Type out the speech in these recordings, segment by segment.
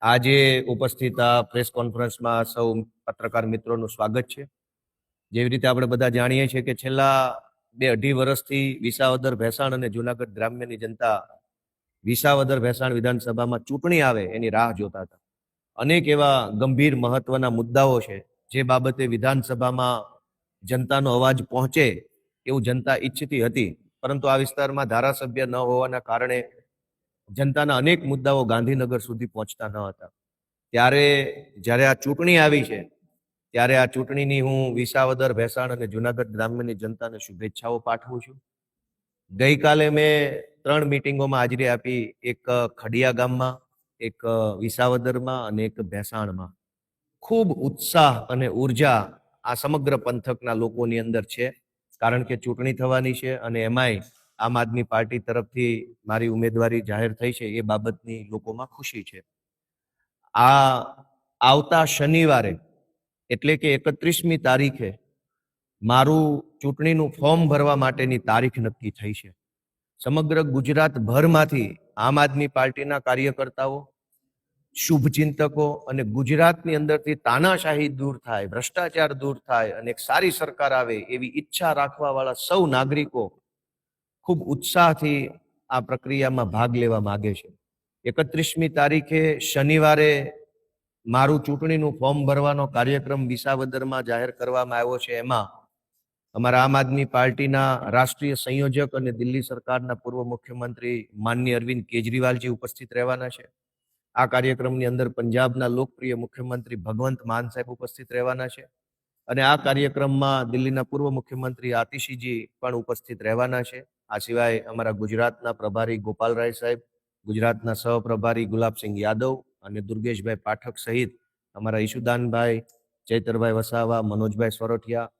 આજે ઉપસ્થિત આ પ્રેસ કોન્ફરન્સમાં સૌ પત્રકાર મિત્રોનું સ્વાગત છે। જેવી રીતે આપણે બધા જાણીએ છીએ કે છેલ્લા 2-2.5 વર્ષથી વિસાવદર ભેસાણ અને જૂનાગઢ ગ્રામ્યની જનતા વિસાવદર ભેસાણ વિધાનસભામાં ચૂંટણી આવે એની રાહ જોતા હતા। અનેક એવા ગંભીર મહત્વના મુદ્દાઓ છે જે બાબતે વિધાનસભામાં જનતાનો અવાજ પહોંચે એવું જનતા ઈચ્છતી હતી, પરંતુ આ વિસ્તારમાં ધારાસભ્ય ન હોવાના કારણે જનતાના અનેક મુદ્દાઓ ગાંધીનગર સુધી પહોંચતા ન હતા। ત્યારે જ્યારે આ ચૂંટણી આવી છે ત્યારે આ ચૂંટણીની હું વિસાવદર ભેસાણ અને જૂનાગઢ ગ્રામ્યની જનતાને શુભેચ્છાઓ પાઠવું છું। ગઈકાલે મેં 3 મીટિંગોમાં હાજરી આપી, એક ખડિયા ગામમાં, એક વિસાવદરમાં અને એક ભેસાણમાં। ખૂબ ઉત્સાહ અને ઉર્જા આ સમગ્ર પંથકના લોકોની અંદર છે, કારણ કે ચૂંટણી થવાની છે અને એમાંય આમ આદમી પાર્ટી તરફથી મારી ઉમેદવારી જાહેર થઈ છે એ બાબતની લોકોમાં ખુશી છે। આ આવતા શનિવારે એટલે કે 31મી તારીખે મારું ચૂંટણીનું ફોર્મ ભરવા માટેની તારીખ નક્કી થઈ છે। સમગ્ર ગુજરાતભરમાંથી આમ આદમી પાર્ટીના કાર્યકર્તાઓ, શુભચિંતકો અને ગુજરાતની અંદરથી તાનાશાહી દૂર થાય, ભ્રષ્ટાચાર દૂર થાય અને એક સારી સરકાર આવે એવી ઈચ્છા રાખવાવાળા સૌ નાગરિકો ખૂબ ઉત્સાહથી આ પ્રક્રિયામાં ભાગ લેવા માંગે છે। 31મી તારીખે શનિવારે મારું ચૂંટણીનું ફોર્મ ભરવાનો કાર્યક્રમ વિસાવદરમાં જાહેર કરવામાં આવ્યો છે। એમાં અમારા આમ આદમી પાર્ટીના રાષ્ટ્રીય સંયોજક અને દિલ્હી સરકારના પૂર્વ મુખ્યમંત્રી માનનીય અરવિંદ કેજરીવાલજી ઉપસ્થિત રહેવાના છે। આ કાર્યક્રમની અંદર પંજાબના લોકપ્રિય મુખ્યમંત્રી ભગવંત માન સાહેબ ઉપસ્થિત રહેવાના છે અને આ કાર્યક્રમમાં દિલ્હીના પૂર્વ મુખ્યમંત્રી આતિશીજી પણ ઉપસ્થિત રહેવાના છે। આ સિવાય અમારા ગુજરાતના પ્રભારી ગોપાલરાય સાહેબ, ગુજરાતના સહપ્રભારી ગુલાબસિંહ યાદવ અને દુર્ગેશભાઈ પાઠક સહિત અમારા ઈશુદાનભાઈ, ચૈતરભાઈ વસાવા, મનોજભાઈ સોરઠિયા,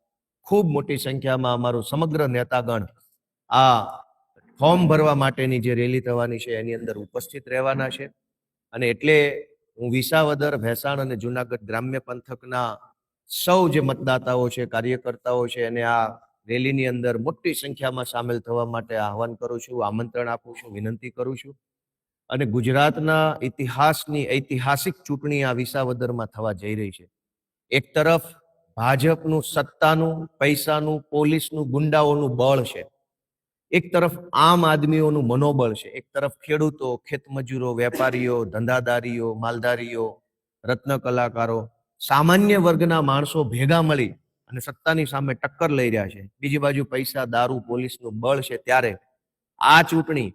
ખૂબ મોટી સંખ્યામાં અમારું સમગ્ર નેતાગણ આ ફોર્મ ભરવા માટેની જે રેલી થવાની છે એની અંદર ઉપસ્થિત રહેવાના છે। અને એટલે હું વિસાવદર, ભેસાણ અને જૂનાગઢ ગ્રામ્ય પંથકના સૌ જે મતદાતાઓ છે, કાર્યકર્તાઓ છે, અને આ રેલીની અંદર મોટી સંખ્યામાં સામેલ થવા માટે આહવાન કરું છું, આમંત્રણ આપું છું, વિનંતી કરું છું। અને ગુજરાતના ઇતિહાસની ઐતિહાસિક ચૂંટણી આ વિસાવદરમાં થવા જઈ રહી છે। એક તરફ ભાજપનું સત્તાનું, પૈસાનું, પોલીસનું, ગુંડાઓનું બળ છે, એક તરફ આમ આદમીઓનું મનોબળ છે, એક તરફ ખેડૂતો, ખેતમજૂરો, વેપારીઓ, ધંધાદારીઓ, માલધારીઓ, રત્ન કલાકારો, સામાન્ય વર્ગના માણસો ભેગા મળી અને સત્તાની સામે ટક્કર લઈ રહ્યા છે। બીજી બાજુ પૈસા, દારૂ, પોલીસનું બળ છે। ત્યારે આ ચૂંટણી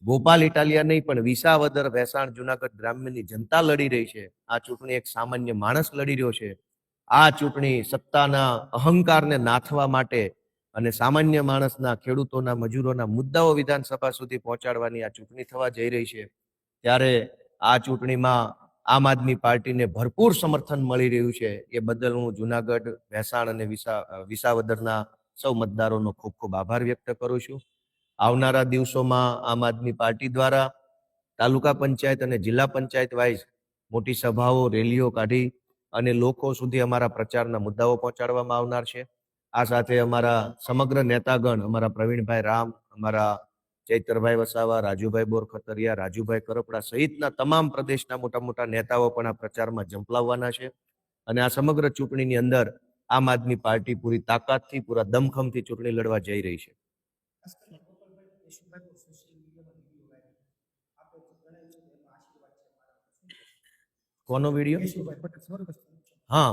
ગોપાલ ઇટાલિયા નહીં પણ વિસાવદર, ભેસાણ, જૂનાગઢ ગ્રામ્યની જનતા લડી રહી છે। આ ચૂંટણી એક સામાન્ય માણસ લડી રહ્યો છે। આ ચૂંટણી સત્તાના અહંકારને નાથવા માટે અને સામાન્ય માણસના, ખેડૂતોના, મજૂરોના મુદ્દાઓ વિધાનસભા સુધી પહોંચાડવાની આ ચૂંટણી થવા જઈ રહી છે। ત્યારે આ ચૂંટણીમાં આમ આદમી પાર્ટીને ભરપૂર સમર્થન મળી રહ્યું છે એ બદલ હું જૂનાગઢ, ભેસાણ અને વિસાવદરના સૌ મતદારોનો ખૂબ ખૂબ આભાર વ્યક્ત કરું છું। આવનારા દિવસોમાં આમ આદમી પાર્ટી દ્વારા તાલુકા પંચાયત અને જિલ્લા પંચાયત વાઇઝ મોટી સભાઓ, રેલીઓ કાઢી અને લોકો સુધી અમારા પ્રચારના મુદ્દાઓ પહોંચાડવામાં આવનાર છે। આ સાથે અમારા સમગ્ર નેતાગણ, અમારા પ્રવીણભાઈ રામ, અમારા ચૈતરભાઈ વસાવા, રાજુભાઈ બોરખતરિયા, રાજુભાઈ કરપડા સહિતના તમામ પ્રદેશના મોટા મોટા નેતાઓ પણ આ પ્રચારમાં ઝંપલાવવાના છે। અને આ સમગ્ર ચૂંટણીની અંદર આમ આદમી પાર્ટી પૂરી તાકાતથી, પૂરા દમખમથી ચૂંટણી લડવા જઈ રહી છે। કોનો વિડીયો? હા,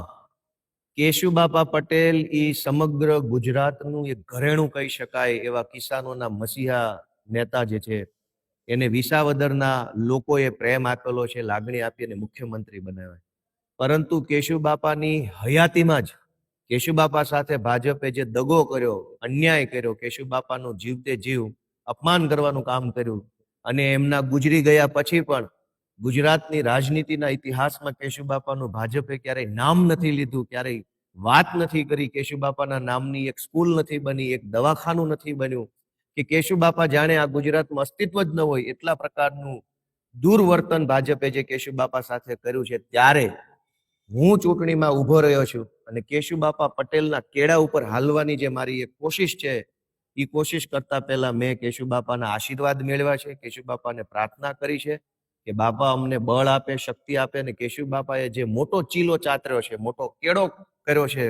કેશુબાપા પટેલ એ સમગ્ર ગુજરાતનું એક ઘરેણું કહી શકાય એવા કિસાનોના મસીહા નેતા જે છે, એને વિસાવદરના લોકોએ પ્રેમ આપેલો છે, લાગણી આપી અને મુખ્યમંત્રી બનાવ્યા। પરંતુ કેશુબાપાની હયાતીમાં જ કેશુબાપા સાથે ભાજપે જે દગો કર્યો, અન્યાય કર્યો, કેશુબાપાનું જીવતે જીવ અપમાન કરવાનું કામ કર્યું અને એમના ગુજરી ગયા પછી પણ ગુજરાતની રાજનીતિના ઇતિહાસમાં કેશુબાપાનું ભાજપે ક્યારેય નામ નથી લીધું, ક્યારેય વાત નથી કરી। કેશુબાપાના નામની એક સ્કૂલ નથી બની, એક દવાખાનું નથી બન્યું, કે કેશુબાપા જાણે આ ગુજરાતમાં અસ્તિત્વ જ ન હોય એટલા પ્રકારનું દુર્વર્તન ભાજપે જે કેશુબાપા સાથે કર્યું છે। ત્યારે હું ચૂંટણીમાં ઊભો રહ્યો છું અને કેશુબાપા પટેલના કેડા ઉપર હાલવાની જે મારી એક કોશિશ છે, એ કોશિશ કરતા પહેલા મેં કેશુબાપાના આશીર્વાદ મેળવ્યા છે, કેશુબાપાને પ્રાર્થના કરી છે કે બાપા અમને બળ આપે, શક્તિ આપે, અને કેશુ બાપાએ જે મોટો ચીલો ચાતર્યો છે, મોટો કેળો કર્યો છે,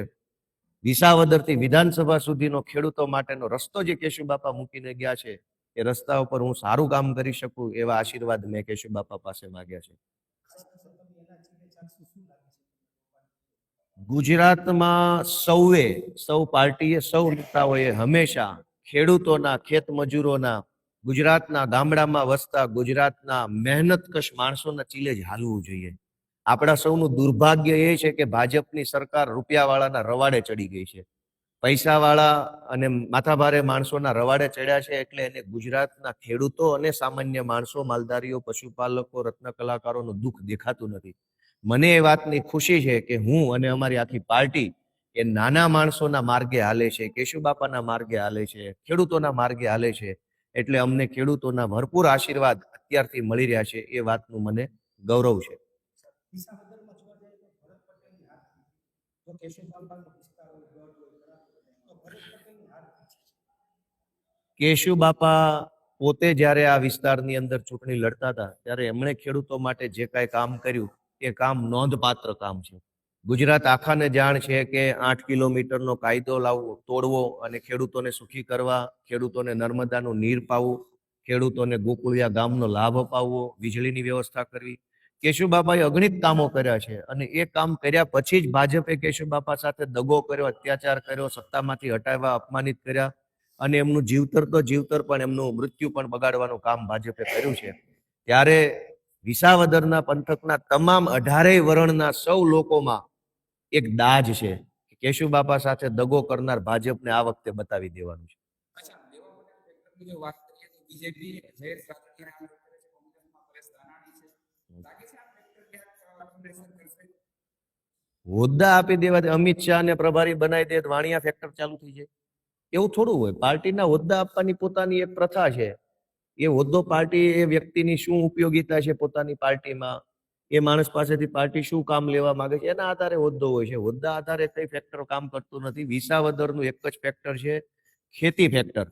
વિસાવદરથી વિધાનસભા સુધીનો ખેડૂતો માટેનો રસ્તો જે કેશુ બાપા મૂકીને ગયા છે, એ રસ્તા ઉપર હું સારું કામ કરી શકું એવા આશીર્વાદ મેં કેશુ બાપા પાસે માંગ્યા છે. ગુજરાતમાં સૌ પાર્ટીએ, સૌ નેતાઓએ હંમેશા ખેડૂતોના, ખેત મજૂરોના, ગુજરાતના ગામડામાં વસતા ગુજરાતના મહેનતકશ માણસોના ચીલે જ હાલવું જોઈએ. આપણા સૌનું દુર્ભાગ્ય એ છે કે ભાજપની સરકાર રૂપિયાવાળાના રવાડે ચડી ગઈ છે. પૈસાવાળા અને માથાભારે માણસોના રવાડે ચડ્યા છે, એટલે એને ગુજરાતના ખેડૂતો અને સામાન્ય માણસો, માલધારીઓ, પશુપાલકો, રત્ન કલાકારોનું દુઃખ દેખાતું નથી. મને એ વાતની ખુશી છે કે હું અને અમારી આખી પાર્ટી એ નાના માણસોના માર્ગે હાલે છે, કેશુબાપાના માર્ગે હાલે છે, ખેડૂતોના માર્ગે હાલે છે. એટલે અમને ખેડૂતોના ભરપૂર આશીર્વાદ અત્યારથી મળી રહ્યા છે, એ વાતનું મને ગૌરવ છે. કેશુબાપા પોતે જ્યારે આ વિસ્તારની અંદર ચૂંટણી લડતા હતા ત્યારે એમણે ખેડૂતો માટે જે કાંઈ કામ કર્યું એ કામ નોંધપાત્ર કામ છે. ગુજરાત આખાને જાણ છે કે 8 કિલોમીટરનો કાયદો લાવવો, તોડવો અને ખેડૂતોને સુખી કરવા, ખેડૂતોને નર્મદાનું નીર પાવું, ખેડૂતોને ગોકુળિયા ગામનો લાભ અપાવવો, વીજળીની વ્યવસ્થા કરવી. કેશુબાપાએ અગણિત કામો કર્યા છે, અને એ કામ કર્યા પછી જ ભાજપે કેશુબાપા સાથે દગો કર્યો, અત્યાચાર કર્યો, સત્તામાંથી હટાવ્યા, અપમાનિત કર્યા, અને એમનું જીવતર તો જીવતર પણ એમનું મૃત્યુ પણ બગાડવાનું કામ ભાજપે કર્યું છે. ત્યારે વિસાવદરના પંથકના તમામ 18 વર્ણના સૌ લોકોમાં એક દાજ છે કે કેશુબાપા સાથે દગો કરનાર ભાજપને આ વખતે બતાવી દેવાનું છે. હોદ્દા આપી દેવાથી અમિત શાહ ને પ્રભારી બનાવી દે, વાણિયા ફેક્ટર ચાલુ થઈ જાય, એવું થોડું હોય. પાર્ટીના હોદ્દા આપવાની પોતાની એક પ્રથા છે. એ હોદ્દો પાર્ટી, એ વ્યક્તિની શું ઉપયોગિતા છે પોતાની પાર્ટીમાં, એ માણસ પાસેથી પાર્ટી શું કામ લેવા માંગે છે, એના આધારે હોદ્દો હોય છે. હોદ્દા આધારે કઈ ફેક્ટર કામ કરતું નથી. વિસાવદરનું એક જ ફેક્ટર છે, ખેતી ફેક્ટર.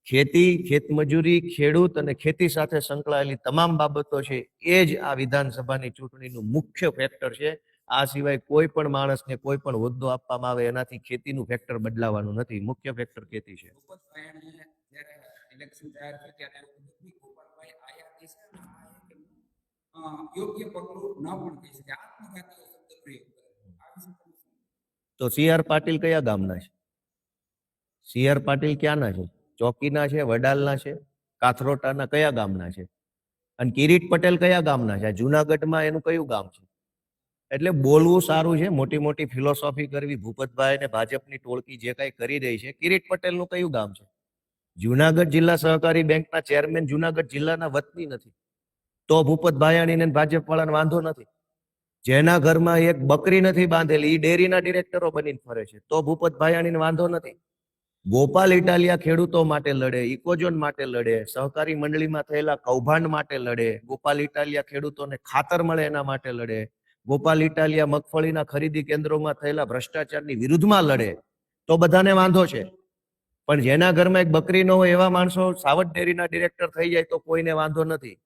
ખેતી, ખેતમજૂરી, ખેડૂત અને ખેતી સાથે સંકળાયેલી તમામ બાબતો છે, એ જ આ વિધાનસભાની ચૂંટણીનું મુખ્ય ફેક્ટર છે. આ સિવાય કોઈ પણ માણસને કોઈ પણ હોદ્દો આપવામાં આવે એનાથી ખેતીનું ફેક્ટર બદલાવાનું નથી. મુખ્ય ફેક્ટર ખેતી છે. તો CR પાટીલ કયા ગામના છે? CR પાટીલ ક્યાંના છે? ચોકીના છે, વડાલના છે, કાથરોટાના કયા ગામના છે? અને કિરીટ પટેલ કયા ગામના છે? જુનાગઢમાં એનું કયું ગામ છે? એટલે બોલવું સારું છે, મોટી મોટી ફિલોસોફી કરવી, ભૂપતભાઈ ને ભાજપની ટોળકી જે કાંઈ કરી રહી છે. કિરીટ પટેલનું કયું ગામ છે? જુનાગઢ જિલ્લા સહકારી બેંકના ચેરમેન જુનાગઢ જિલ્લાના વતની નથી, તો ભૂપત ભાયાણીને ભાજપ વાળાને વાંધો નથી. જેના ઘરમાં એક બકરી નથી બાંધેલી, એ ડેરીના ડિરેક્ટરો બનીને ફરે છે, તો ભૂપત ભાયાણીને વાંધો નથી. ગોપાલ ઇટાલિયા ખેડૂતો માટે લડે, ઇકોઝોન માટે લડે, સહકારી મંડળીમાં થયેલા કૌભાંડ માટે લડે, ગોપાલ ઇટાલિયા ખેડૂતોને ખાતર મળે એના માટે લડે, ગોપાલ ઇટાલિયા મગફળીના ખરીદી કેન્દ્રોમાં થયેલા ભ્રષ્ટાચારની વિરુદ્ધમાં લડે, તો બધાને વાંધો છે. પણ જેના ઘરમાં એક બકરી ન હોય એવા માણસો સાવધ ડેરીના ડિરેક્ટર થઈ જાય તો કોઈને વાંધો નથી.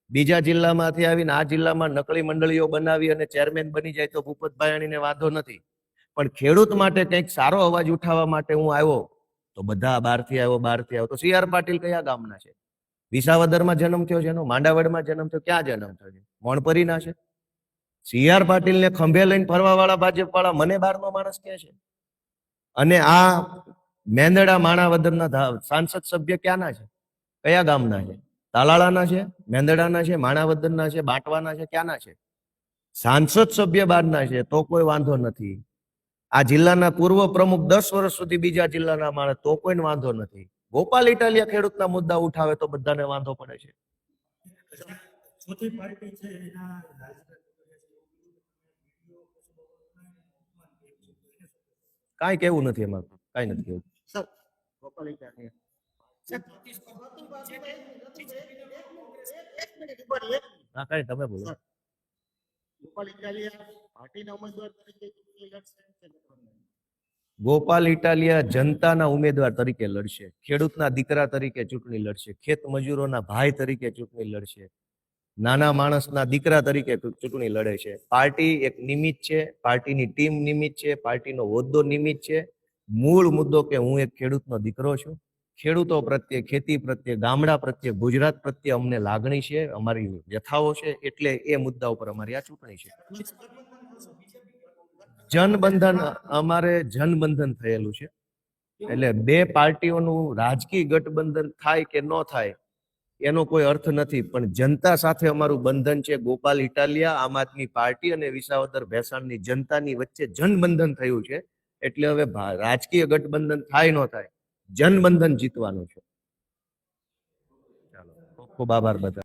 બીજા જિલ્લામાંથી આવીને આ જિલ્લામાં નકલી મંડળીઓ બનાવી અને ચેરમેન બની જાય તો ભૂપત ભાયાણીને વાંધો નથી. પણ ખેડૂત માટે કંઈક સારો અવાજ ઉઠાવવા માટે હું આવ્યો તો બધા બહારથી આવ્યો. તો CR પાટીલ કયા ગામના છે? વિસાવદરમાં જન્મ થયો છે એનો? માંડાવડમાં જન્મ થયો? ક્યાં જન્મ થયો છે? મોણપરીના છે? CR પાટીલને ખંભે લઈને ફરવા વાળા ભાજપ વાળા મને બહારનો માણસ કહે છે. અને આ મેંદડા માણાવદરના સાંસદ સભ્ય ક્યાંના છે? કયા ગામના છે? તાલાળાના છે, મેંદડાના છે, માણાવદરના છે, બાંટવાના છે, ક્યાંના છે? સાંસદ સભ્ય બહારના છે તો કોઈ વાંધો નથી. આ જિલ્લાના પૂર્વ પ્રમુખ 10 વર્ષ સુધી બીજા જિલ્લાના માણસ તો કોઈને વાંધો નથી. ગોપાલ ઇટાલિયા ખેડૂતના મુદ્દા ઉઠાવે તો બધાને વાંધો પડે છે. કાંઈ કેવું નથી એમાં, કાંઈ નથી કેવું. ગોપાલ ઇટાલિયા હા, કાંઈ તમે બોલો. ગોપાલ ઇટાલિયા જનતાના ઉમેદવાર તરીકે લડશે, ખેડૂતના દીકરા તરીકે ચૂંટણી લડશે, ખેત મજૂરોના ભાઈ તરીકે ચૂંટણી લડશે. નાના માણસના દીકરા તરીકે ચૂંટણી લડે છે. પાર્ટી એક નિમિત્ત છે, પાર્ટીની ટીમ નિમિત્ત છે, પાર્ટીનો હોદ્દો નિમિત્ત છે. મૂળ મુદ્દો કે હું એક ખેડૂતનો દીકરો છું. ખેડૂતો પ્રત્યે, ખેતી પ્રત્યે, ગામડા પ્રત્યે, ગુજરાત પ્રત્યે અમને લાગણી છે, અમારી વ્યથાઓ છે, એટલે એ મુદ્દા ઉપર અમારી આ ચૂંટણી છે. જનબંધન, અમારે જનબંધન થયેલું છે. એટલે બે પાર્ટીઓનું રાજકીય ગઠબંધન થાય કે ન થાય એનો કોઈ અર્થ નથી, પણ જનતા સાથે અમારું બંધન છે. ગોપાલ ઇટાલિયા, આમ આદમી પાર્ટી અને વિસાવદર ભેસાણની જનતાની વચ્ચે જનબંધન થયું છે. એટલે હવે રાજકીય ગઠબંધન થાય ન થાય, જનબંધન જીતવાનું છે. ચાલો, ખૂબ ખૂબ આભાર બધા.